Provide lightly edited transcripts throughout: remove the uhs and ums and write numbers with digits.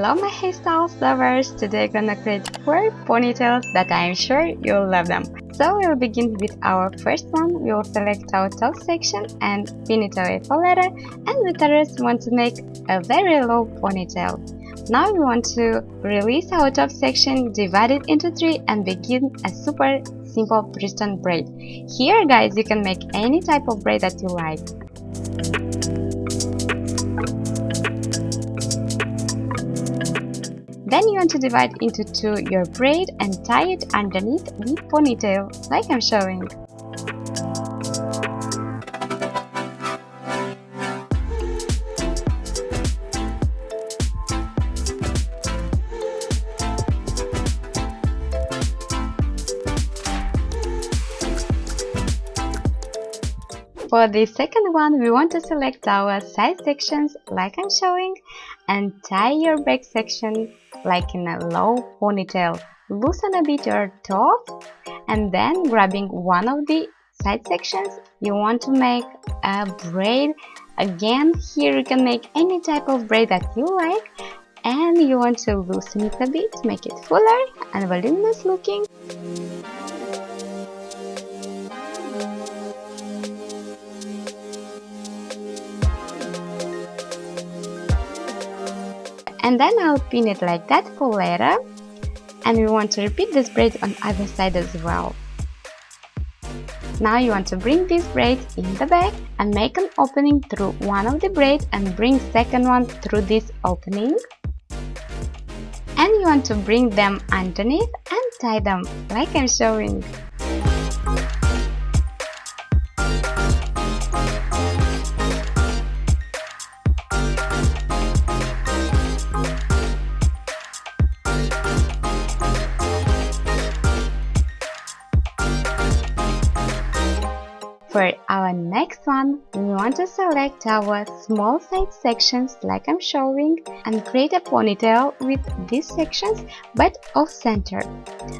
Hello my hairstyles lovers, today gonna create 4 ponytails that I'm sure you'll love them. So we'll begin with our first one. We will select our top section and pin it away for later, and with the rest we want to make a very low ponytail. Now we want to release our top section, divide it into 3 and begin a super simple Bristol braid. Here guys, you can make any type of braid that you like. Then you want to divide into 2 your braid and tie it underneath the ponytail, like I'm showing. For the second one, we want to select our side sections, like I'm showing, and tie your back section like in a low ponytail. Loosen a bit your top, and then grabbing one of the side sections, you want to make a braid. Again, here you can make any type of braid that you like, and you want to loosen it a bit to make it fuller and voluminous looking. And then I'll pin it like that for later, and we want to repeat this braid on other side as well. Now you want to bring this braid in the back and make an opening through one of the braids and bring second one through this opening. And you want to bring them underneath and tie them like I'm showing. For our next one, we want to select our small side sections like I'm showing and create a ponytail with these sections but off center.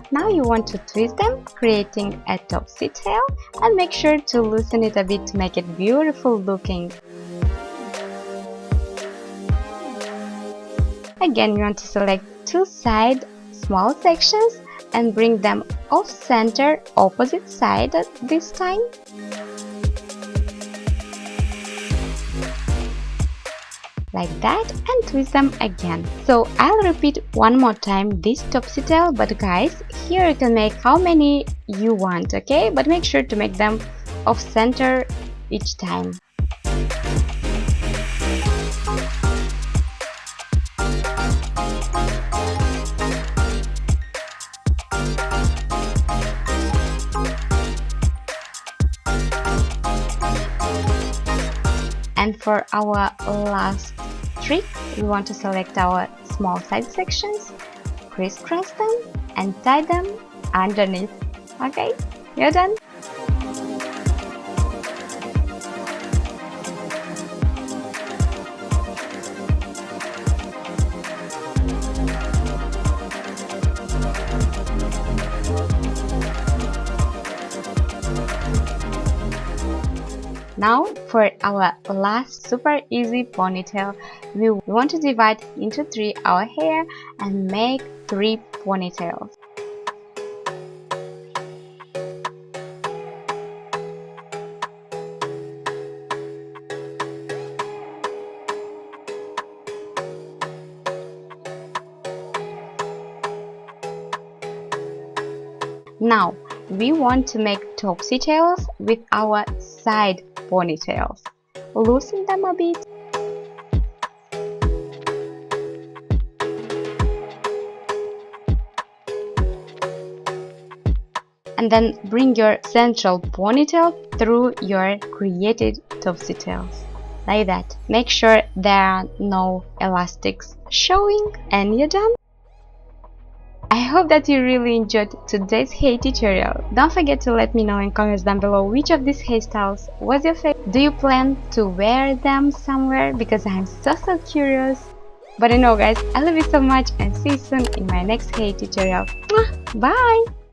Now you want to twist them, creating a topsy tail, and make sure to loosen it a bit to make it beautiful looking. Again, you want to select 2 side small sections and bring them off center, opposite side this time. Like that, and twist them again. So I'll repeat one more time this topsy tail, but guys, here you can make how many you want, okay? But make sure to make them off center each time. And for our last trick, we want to select our small side sections, crisscross them and tie them underneath. Okay, you're done. Now for our last super easy ponytail, we want to divide into 3 our hair and make 3 ponytails. Now we want to make topsy tails with our side ponytails. Loosen them a bit. And then bring your central ponytail through your created topsy tails. Like that. Make sure there are no elastics showing, and you're done. I hope that you really enjoyed today's hair tutorial. Don't forget to let me know in comments down below which of these hairstyles was your favorite. Do you plan to wear them somewhere? Because I'm so curious. But I know guys, I love you so much and see you soon in my next hair tutorial. Bye!